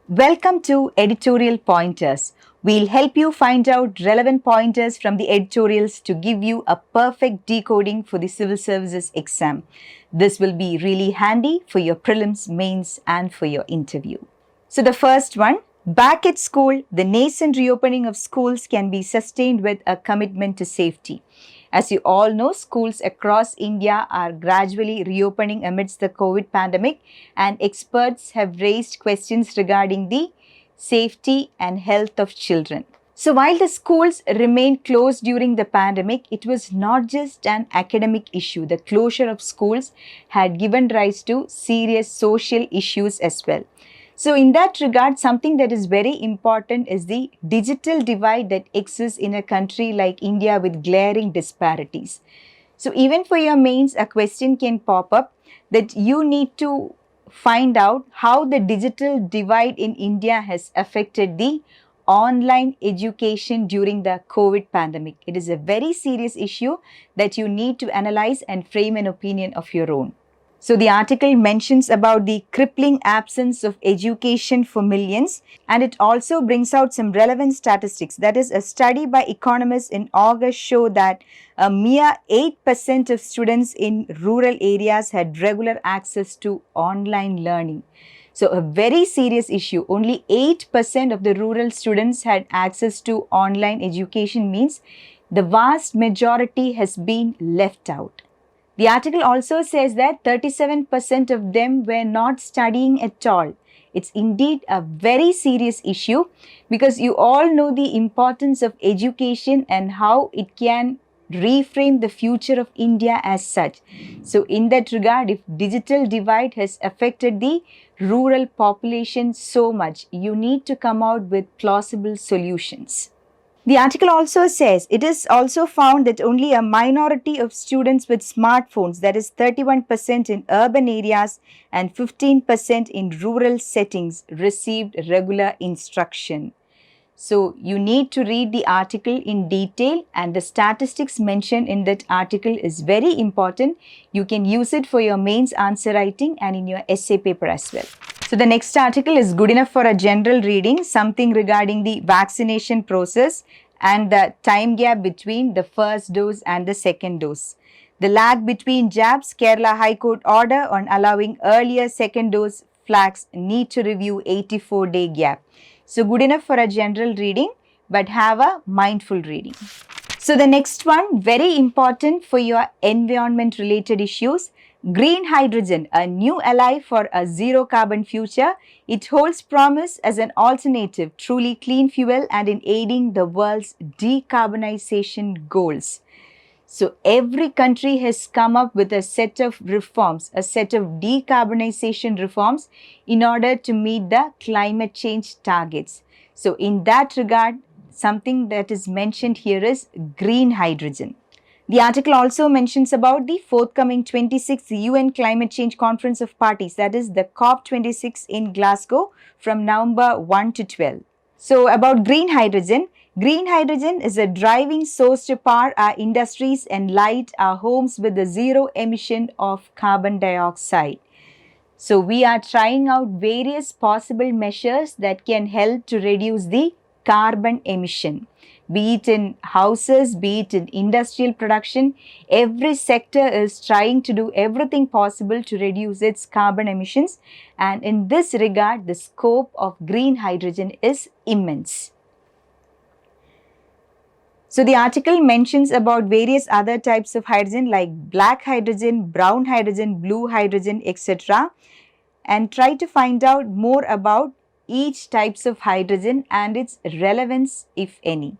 Welcome to Editorial Pointers. We'll help you find out relevant pointers from the editorials to give you a perfect decoding for the civil services exam. This will be really handy for your prelims, mains, and for your interview. So the first one, back at school, the nascent reopening of schools can be sustained with a commitment to safety. As you all know, schools across India are gradually reopening amidst the COVID pandemic, and experts have raised questions regarding the safety and health of children. So while the schools remained closed during the pandemic, it was not just an academic issue. The closure of schools had given rise to serious social issues as well. So in that regard, something that is very important is the digital divide that exists in a country like India with glaring disparities. So even for your mains, a question can pop up that you need to find out how the digital divide in India has affected the online education during the COVID pandemic. It is a very serious issue that you need to analyze and frame an opinion of your own. So the article mentions about the crippling absence of education for millions, and it also brings out some relevant statistics. That is, a study by economists in August showed that a mere 8% of students in rural areas had regular access to online learning. So a very serious issue. Only 8% of the rural students had access to online education means the vast majority has been left out. The article also says that 37% of them were not studying at all. It's indeed a very serious issue because you all know the importance of education and how it can reframe the future of India as such. So in that regard, if digital divide has affected the rural population so much, you need to come out with plausible solutions. The article also says it is also found that only a minority of students with smartphones, that is 31% in urban areas and 15% in rural settings, received regular instruction. So you need to read the article in detail, and the statistics mentioned in that article is very important. You can use it for your mains answer writing and in your essay paper as well. So the next article is good enough for a general reading, something regarding the vaccination process and the time gap between the first dose and the second dose. The lag between jabs, Kerala High Court order on allowing earlier second dose flags need to review 84-day gap. So good enough for a general reading, but have a mindful reading. So the next one, very important for your environment related issues. Green hydrogen, a new ally for a zero carbon future. It holds promise as an alternative, truly clean fuel and in aiding the world's decarbonization goals. So every country has come up with a set of reforms, a set of decarbonization reforms in order to meet the climate change targets. So in that regard, something that is mentioned here is green hydrogen. The article also mentions about the forthcoming 26th UN Climate Change Conference of Parties, that is the COP26 in Glasgow from November 1 to 12. So about green hydrogen is a driving source to power our industries and light our homes with the zero emission of carbon dioxide. So we are trying out various possible measures that can help to reduce the carbon emission. Be it in houses, be it in industrial production, every sector is trying to do everything possible to reduce its carbon emissions, and in this regard, the scope of green hydrogen is immense. So the article mentions about various other types of hydrogen like black hydrogen, brown hydrogen, blue hydrogen, etc. and try to find out more about each types of hydrogen and its relevance, if any.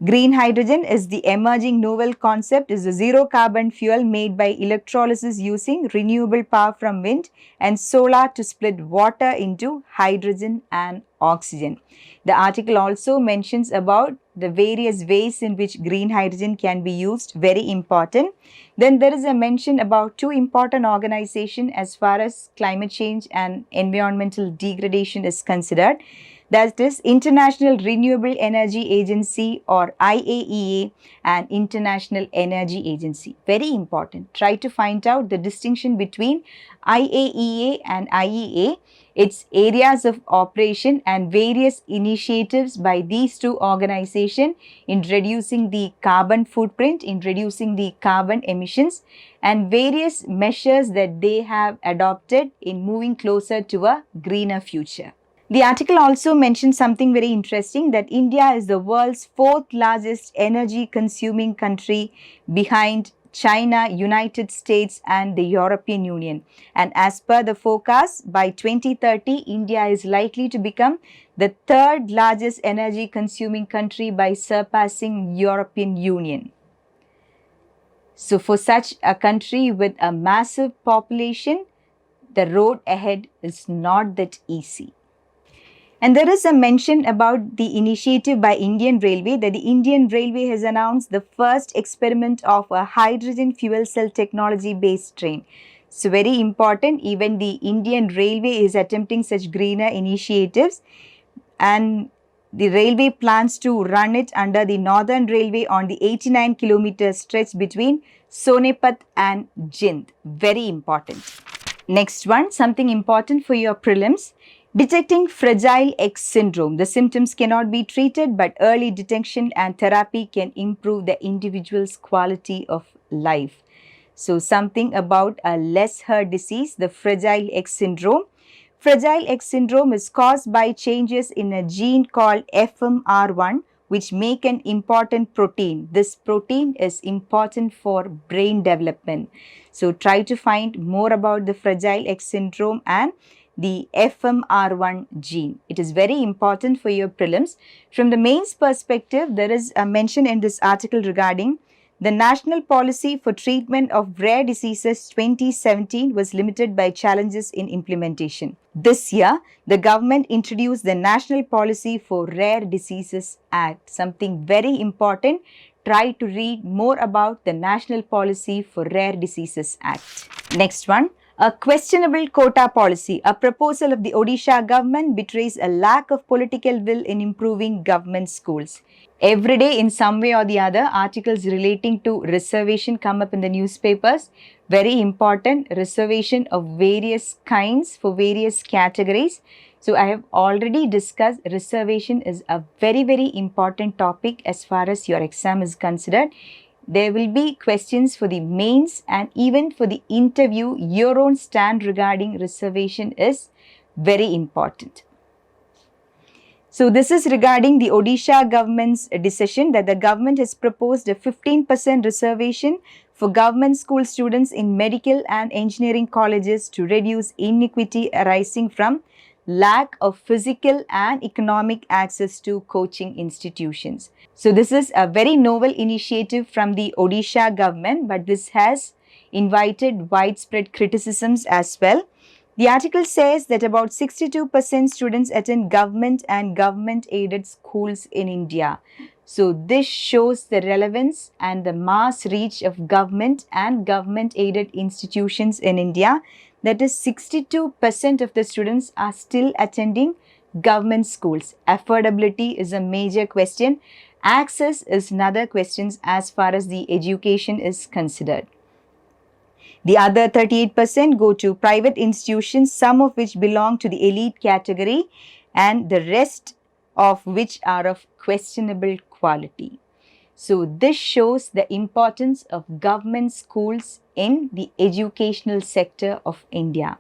Green hydrogen is the emerging novel concept, is a zero carbon fuel made by electrolysis using renewable power from wind and solar to split water into hydrogen and oxygen. The article also mentions about the various ways in which green hydrogen can be used, very important. Then there is a mention about two important organizations as far as climate change and environmental degradation is considered. That is International Renewable Energy Agency, or IAEA, and International Energy Agency. Very important. Try to find out the distinction between IAEA and IEA, its areas of operation, and various initiatives by these two organizations in reducing the carbon footprint, in reducing the carbon emissions, and various measures that they have adopted in moving closer to a greener future. The article also mentions something very interesting, that India is the world's fourth largest energy consuming country behind China, United States and the European Union. And as per the forecast, by 2030, India is likely to become the third largest energy consuming country by surpassing European Union. So for such a country with a massive population, the road ahead is not that easy. And there is a mention about the initiative by Indian Railway, that the Indian Railway has announced the first experiment of a hydrogen fuel cell technology based train. So very important, even the Indian Railway is attempting such greener initiatives, and the railway plans to run it under the Northern Railway on the 89-kilometer stretch between Sonepat and Jind. Very important. Next one, something important for your prelims. Detecting Fragile X syndrome. The symptoms cannot be treated, but early detection and therapy can improve the individual's quality of life. So something about a Lesser disease, the Fragile X syndrome. Fragile X syndrome is caused by changes in a gene called FMR1, which make an important protein. This protein is important for brain development. So try to find more about the Fragile X syndrome and the FMR1 gene. It is very important for your prelims. From the mains perspective, there is a mention in this article regarding the National Policy for Treatment of Rare Diseases 2017 was limited by challenges in implementation. This year, the government introduced the National Policy for Rare Diseases Act. Something very important. Try to read more about the National Policy for Rare Diseases Act. Next one. A questionable quota policy. A proposal of the Odisha government betrays a lack of political will in improving government schools. Every day, in some way or the other, articles relating to reservation come up in the newspapers. Very important, reservation of various kinds for various categories. So I have already discussed reservation is a very important topic as far as your exam is considered. There will be questions for the mains and even for the interview. Your own stand regarding reservation is very important. So this is regarding the Odisha government's decision that the government has proposed a 15% reservation for government school students in medical and engineering colleges to reduce inequity arising from lack of physical and economic access to coaching institutions. So this is a very novel initiative from the Odisha government, but this has invited widespread criticisms as well. The article says that about 62% students attend government and government-aided schools in India. So this shows the relevance and the mass reach of government and government-aided institutions in India. That is, 62% of the students are still attending government schools. Affordability is a major question. Access is another question as far as the education is considered. The other 38% go to private institutions, some of which belong to the elite category and the rest of which are of questionable quality. So this shows the importance of government schools in the educational sector of India.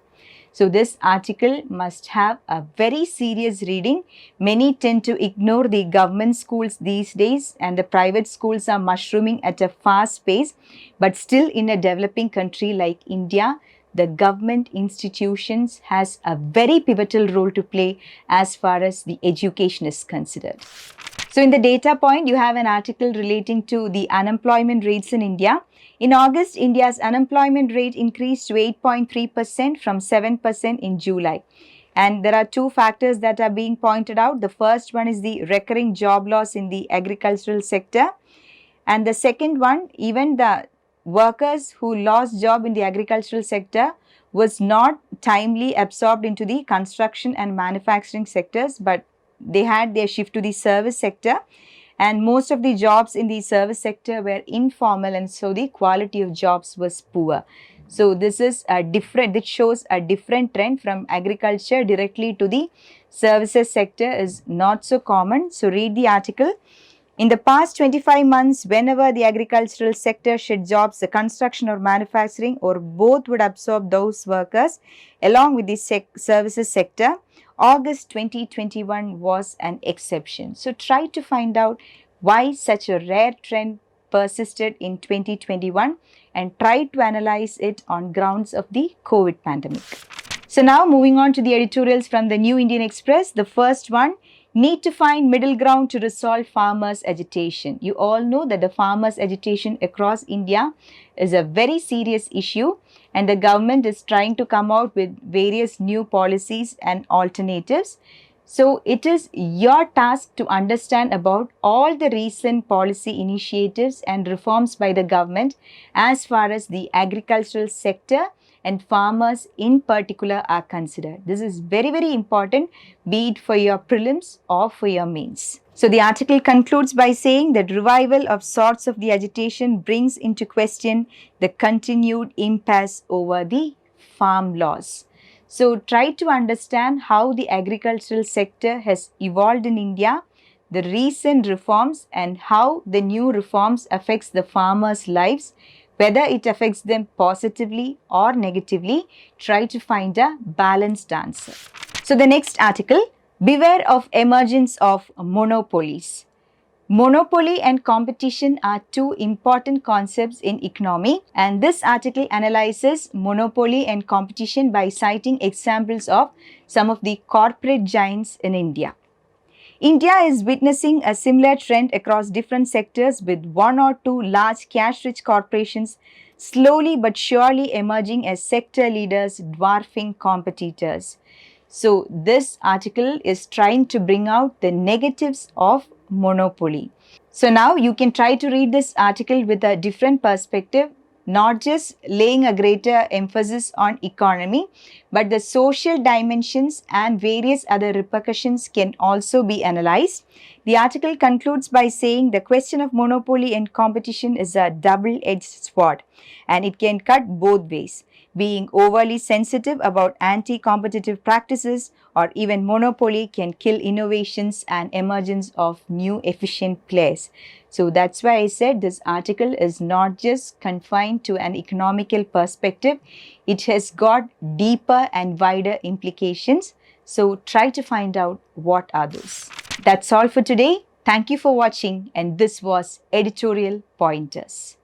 So this article must have a very serious reading. Many tend to ignore the government schools these days, and the private schools are mushrooming at a fast pace. But still, in a developing country like India, the government institutions has a very pivotal role to play as far as the education is considered. So in the data point, you have an article relating to the unemployment rates in India. In August, India's unemployment rate increased to 8.3% from 7% in July. And there are two factors that are being pointed out. The first one is the recurring job loss in the agricultural sector. And the second one, even the workers who lost job in the agricultural sector was not timely absorbed into the construction and manufacturing sectors, but they had their shift to the service sector, and most of the jobs in the service sector were informal, and so the quality of jobs was poor. So this is a different, it shows a different trend from agriculture directly to the services sector is not so common. So read the article. In the past 25 months, whenever the agricultural sector shed jobs, the construction or manufacturing or both would absorb those workers along with the services sector. August 2021 was an exception. So try to find out why such a rare trend persisted in 2021 and try to analyze it on grounds of the COVID pandemic. So now moving on to the editorials from the New Indian Express. The first one, need to find middle ground to resolve farmers' agitation. You all know that the farmers' agitation across India is a very serious issue, and the government is trying to come out with various new policies and alternatives. So it is your task to understand about all the recent policy initiatives and reforms by the government as far as the agricultural sector and farmers in particular are considered. This is very, very important, be it for your prelims or for your mains. So the article concludes by saying that revival of sorts of the agitation brings into question the continued impasse over the farm laws. So try to understand how the agricultural sector has evolved in India, the recent reforms and how the new reforms affects the farmers' lives. Whether it affects them positively or negatively, try to find a balanced answer. So the next article, beware of emergence of monopolies. Monopoly and competition are two important concepts in economy, and this article analyzes monopoly and competition by citing examples of some of the corporate giants in India. India is witnessing a similar trend across different sectors, with one or two large cash-rich corporations slowly but surely emerging as sector leaders, dwarfing competitors. So this article is trying to bring out the negatives of monopoly. So now you can try to read this article with a different perspective, not just laying a greater emphasis on economy, but the social dimensions and various other repercussions can also be analyzed. The article concludes by saying the question of monopoly and competition is a double-edged sword, and it can cut both ways, being overly sensitive about anti-competitive practices or even monopoly can kill innovations and emergence of new efficient players. So that's why I said this article is not just confined to an economical perspective. It has got deeper and wider implications. So try to find out what are those. That's all for today. Thank you for watching, and this was Editorial Pointers.